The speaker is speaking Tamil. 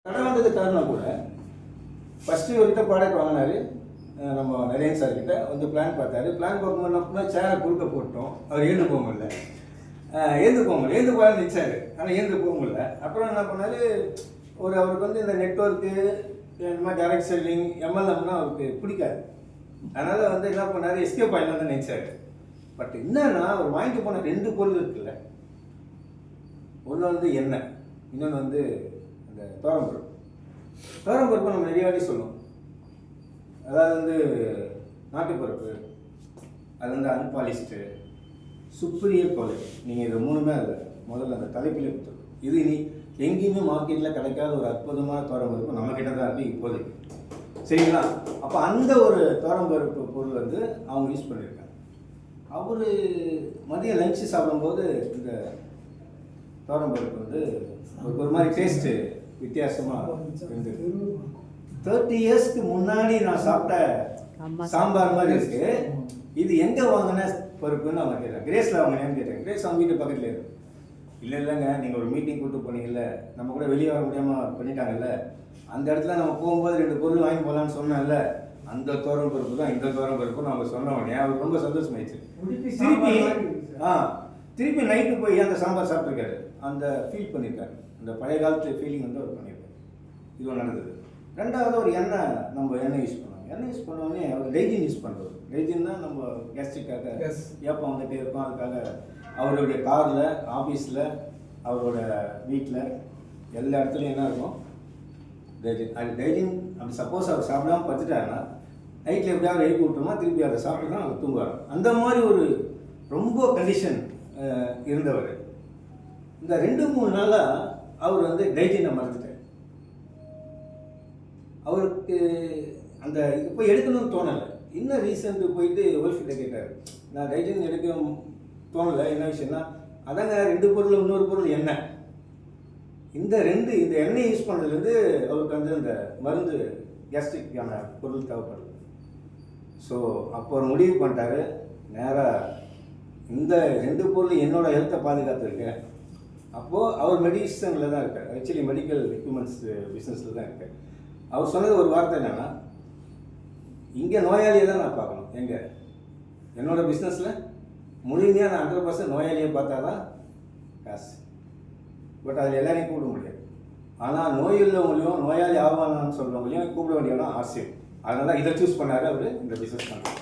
கடை வந்தது காரணம் கூட ஃபஸ்ட்டு இவர்கிட்ட ப்ராடக்ட் வாங்கினார். நம்ம நரேன் சார் கிட்ட வந்து பிளான் பார்த்தாரு. பிளான் பார்க்கும்போது சேரை குறுக்க போட்டோம். அவர் ஏந்து போக முடியல, ஏந்து போக நிச்சாரு. ஆனால் ஏந்து போக முடியல. அப்புறம் என்ன பண்ணார், அவருக்கு வந்து இந்த நெட்ஒர்க்கு இந்த மாதிரி டைரக்ட் செல்லிங் எம்எல்எம்னா அவருக்கு பிடிக்காது. அதனால் வந்து என்ன பண்ணார், எஸ்கேப் ஆகிடலாம் தான் நினைச்சார். பட் என்னன்னா அவர் வாங்கிட்டு போன 2 பொருள் இருக்குல்ல, ஒன்று வந்து எண்ணெய், இன்னொன்று வந்து இந்த தோரம்பருப்பு நம்ம நிறைய வாட்டி சொல்லுவோம். அதாவது வந்து நாட்டுப்பருப்பு, அது வந்து அன்பாலிஸ்டு, சுப்ரியர் குவாலிட்டி. நீங்கள் இது 3மே இல்லை, முதல்ல அந்த தலைப்பிலே கொடுத்துருக்கோம். இது நீ எங்கேயுமே மார்க்கெட்டில் கிடைக்காத ஒரு அற்புதமான தோரம்பருப்பு நம்ம கிட்ட தான் இருக்குது இப்போதைக்கு. சரிங்களா? அப்போ அந்த ஒரு தோரம்பருப்பு பொருள் வந்து அவங்க யூஸ் பண்ணியிருக்காங்க. அவர் மதியம் லஞ்சு சாப்பிடும்போது இந்த தோரம்பருப்பு வந்து ஒரு மாதிரி டேஸ்ட்டு வித்தியாசமாக இருந்தது. 30 இயர்ஸ்க்கு முன்னாடி நான் சாப்பிட்ட சாம்பார் மாதிரி இருக்கு. இது எங்கே வாங்கின பருப்புன்னு அவங்க கேட்டேன். கிரேஸில் வாங்கினேன்னு கேட்டேன். கிரேஸ் அவங்க வீட்டு பக்கத்தில் இருக்கு. இல்லைங்க, நீங்கள் ஒரு மீட்டிங் கூப்பிட்டு போனீங்கல்ல, நம்ம கூட வெளியே வர முடியாமல் பண்ணிட்டாங்கல்ல, அந்த இடத்துல நம்ம போகும்போது 2 பொருள் வாங்கி போகலான்னு சொன்னேன்ல, அந்த தோரம் பருப்பு தான் இந்த தோரம் பருப்பு அவங்க சொன்ன உடனே அவருக்கு ரொம்ப சந்தோஷமாயிடுச்சு. திருப்பி நைட்டு போய் அந்த சாம்பார் சாப்பிட்ருக்காரு. அந்த ஃபீல் பண்ணியிருக்காரு. அந்த பழைய காலத்து ஃபீலிங் வந்து அவர் பண்ணியிருக்காரு. இது நடந்தது. 2வது ஒரு எண்ணெய் யூஸ் பண்ணுவாங்க. எண்ணெய் யூஸ் பண்ணோடனே அவர் டைஜின் யூஸ் பண்ணுறது. டைஜின்னா நம்ம கேஸ்ட்ரிக்காக ஏப்பம் வந்துகிட்டே இருக்கும். அதுக்காக அவருடைய காரில், ஆஃபீஸில், அவரோட வீட்டில் எல்லா இடத்துலையும் என்ன இருக்கும், டைஜின். அது டைஜின் அப்படி சப்போஸ் அவர் சாப்பிடாமல் படுத்துட்டாருன்னா நைட்டில் எப்படியாவது எழுப்பி விட்டோம்னா திருப்பி அதை சாப்பிட்டு தான் அவர் தூங்குவார். அந்த மாதிரி ஒரு ரொம்ப கண்டிஷன் இருந்தவர். இந்த 2-3 நாளாக அவர் வந்து டைஜினை மறந்துட்டார். அவருக்கு அந்த இப்போ எடுக்கணும்னு தோணலை. இன்னும் ரீசன்ட்டு போயிட்டு ஒய்ஃப்கிட்ட கேட்டார், நான் டைஜின் எடுக்க தோணலை, என்ன விஷயம்னா, அதாங்க 2 பொருள், இன்னொரு பொருள் எண்ணெய். இந்த எண்ணெய் யூஸ் பண்ணுறதுலேருந்து அவருக்கு வந்து அந்த மருந்து கேஸ்ட்ரிக்கான பொருள் தேவைப்படுது. ஸோ அப்போ ஒரு முடிவு பண்ணிட்டாரு, நேராக இந்த 2 பொருள் என்னோட ஹெல்த்தை பாதுகாத்துருக்கேன். அப்போது அவர் மெடிசனில் தான் இருக்கார். ஆக்சுவலி மெடிக்கல் எக்யூப்மெண்ட்ஸ் பிஸ்னஸில் தான் இருக்கார். அவர் சொன்னது ஒரு வார்த்தை என்னென்னா, இங்கே நோயாளியை தான் நான் பார்க்கணும். என்னோடய பிஸ்னஸில் முழுமையாக நான் 100% நோயாளியை பார்த்தா தான் காசு. பட் அதில் எல்லாரையும் கூப்பிட முடியாது. ஆனால் நோய் உள்ளவங்களையும் நோயாளி ஆவானான்னு சொல்கிறவங்களையும் கூப்பிட வேண்டியதான் ஆசை. அதனால இதை சூஸ் பண்ணார் அவர் இந்த பிஸ்னஸ் பண்ணார்.